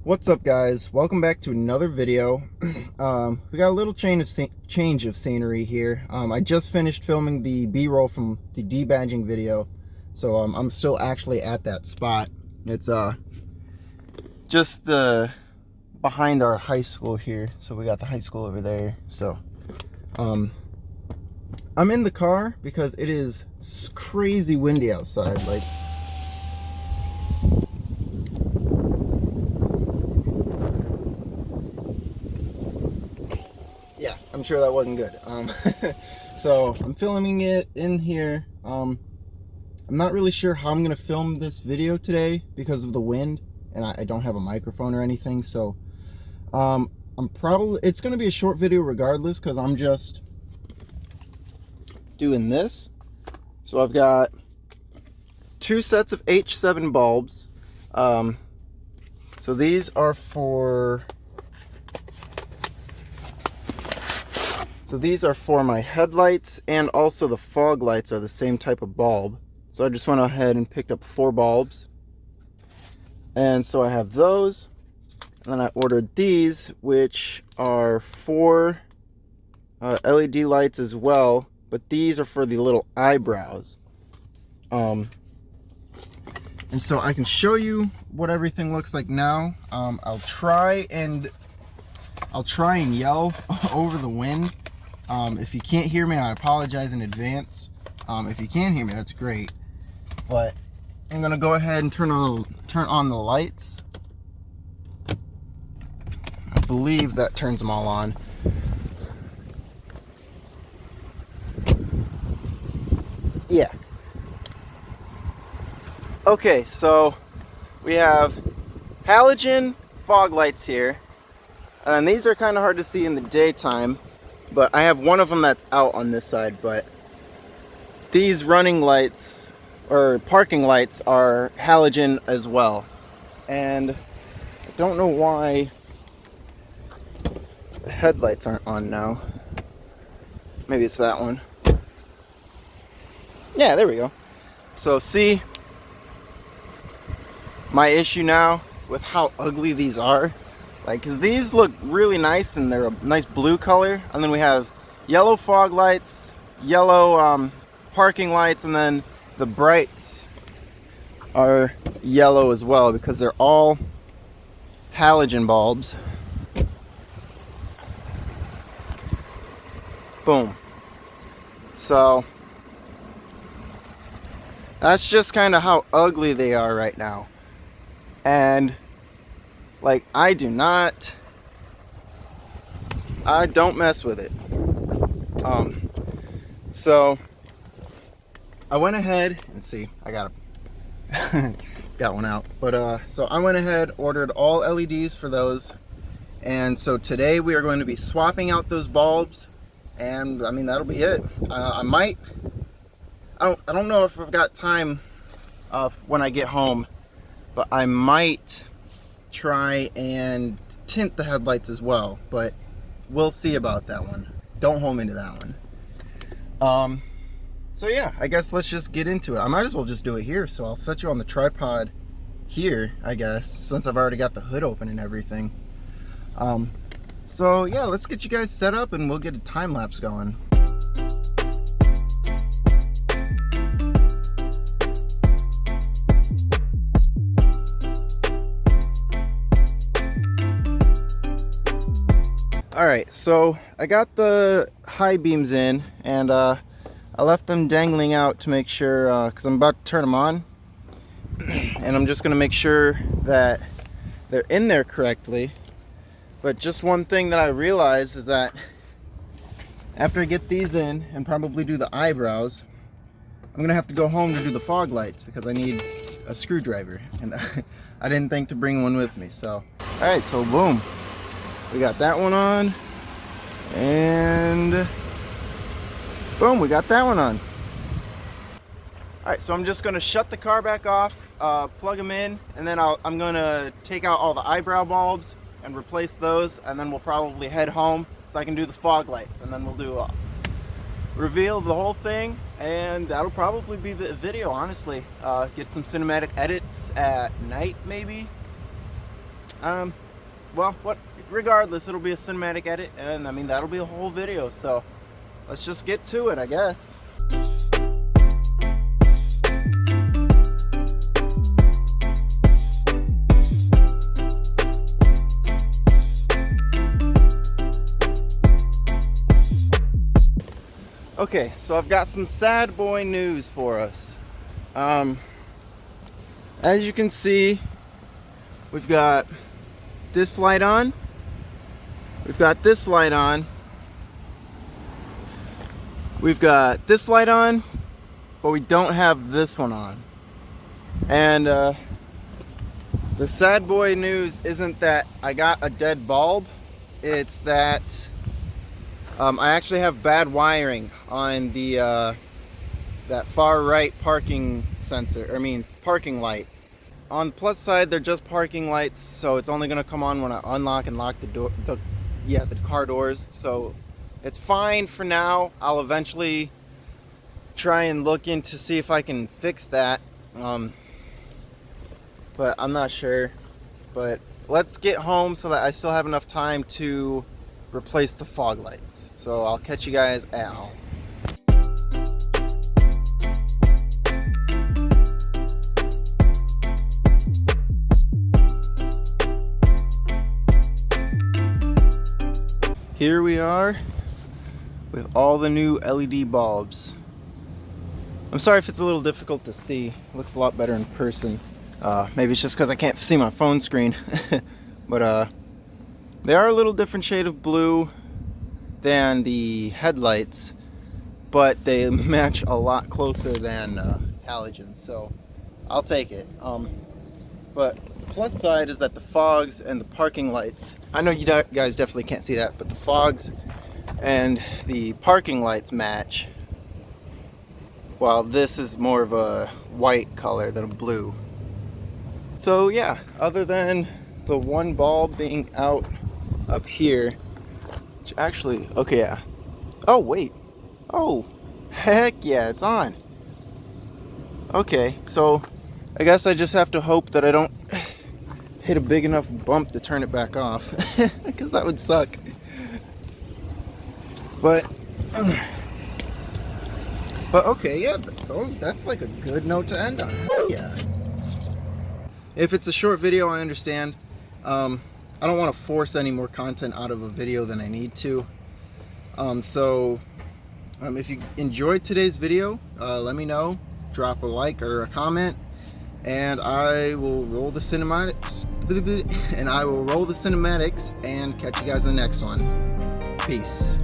What's up, guys? Welcome back to another video. We got a little change of scenery here. I just finished filming the B-roll from the debadging video, so I'm still actually at that spot. It's just behind our high school here, so we got the high school over there. So I'm in the car because it is crazy windy outside. Like, yeah, I'm sure that wasn't good. So I'm filming it in here. I'm not really sure how I'm gonna film this video today because of the wind, and I don't have a microphone or anything. So it's gonna be a short video regardless, because I'm just doing this. So I've got two sets of H7 bulbs. So these are for my headlights, and also the fog lights are the same type of bulb. So I just went ahead and picked up 4 bulbs. And so I have those. And then I ordered these, which are 4 LED lights as well. But these are for the little eyebrows. And so I can show you what everything looks like now. I'll try and yell over the wind. If you can't hear me, I apologize in advance. If you can hear me, that's great. But I'm gonna go ahead and turn on the lights. I believe that turns them all on. Yeah. Okay, so we have halogen fog lights here, and these are kind of hard to see in the daytime. But I have one of them that's out on this side, but these running lights, or parking lights, are halogen as well. And I don't know why the headlights aren't on now. Maybe it's that one. Yeah, there we go. So see, my issue now with how ugly these are. Like, cause these look really nice and they're a nice blue color, and then we have yellow fog lights, yellow parking lights, and then the brights are yellow as well because they're all halogen bulbs. Boom. So that's just kind of how ugly they are right now. And like, I don't mess with it. So I went ahead and see, I got one out. But so I went ahead, ordered all LEDs for those. And so today we are going to be swapping out those bulbs, and I mean, that'll be it. I don't know if I've got time when I get home, but I might try and tint the headlights as well, but we'll see about that one. Don't hold me to that one. So yeah, I guess let's just get into it. I might as well just do it here, so I'll set you on the tripod here, I guess, since I've already got the hood open and everything. So yeah, let's get you guys set up and we'll get a time lapse going. Alright, so I got the high beams in, and I left them dangling out to make sure, because I'm about to turn them on, and I'm just going to make sure that they're in there correctly. But just one thing that I realized is that after I get these in and probably do the eyebrows, I'm going to have to go home to do the fog lights because I need a screwdriver, and I didn't think to bring one with me. So, alright, so boom. We got that one on, and boom, we got that one on. Alright, so I'm just going to shut the car back off, plug them in, and then I'm going to take out all the eyebrow bulbs and replace those, and then we'll probably head home so I can do the fog lights, and then we'll do reveal the whole thing, and that'll probably be the video, honestly. Get some cinematic edits at night, maybe. Well, regardless, it'll be a cinematic edit, and I mean, that'll be a whole video, so let's just get to it, I guess. Okay, so I've got some sad boy news for us. As you can see, we've got this light on, we've got this light on, we've got this light on, but we don't have this one on. And the sad boy news isn't that I got a dead bulb, it's that I actually have bad wiring on the that far right parking sensor, parking light. On the plus side, they're just parking lights, so it's only gonna come on when I unlock and lock the door, the car doors. So it's fine for now. I'll eventually try and look into see if I can fix that, but I'm not sure. But let's get home so that I still have enough time to replace the fog lights. So I'll catch you guys at home. Here we are with all the new LED bulbs. I'm sorry if it's a little difficult to see. It looks a lot better in person. Maybe it's just because I can't see my phone screen. But they are a little different shade of blue than the headlights, but they match a lot closer than halogens, so I'll take it. But plus side is that the fogs and the parking lights, I know you guys definitely can't see that, but the fogs and the parking lights match, while this is more of a white color than a blue. So yeah, other than the one bulb being out up here, which actually, okay, yeah. Oh, wait. Oh, heck yeah, it's on. Okay, so I guess I just have to hope that I don't hit a big enough bump to turn it back off, because that would suck. But okay, yeah, that's like a good note to end on. Yeah. If it's a short video, I understand. I don't want to force any more content out of a video than I need to. If you enjoyed today's video, let me know. Drop a like or a comment, and I will roll the cinematics. And catch you guys in the next one. Peace.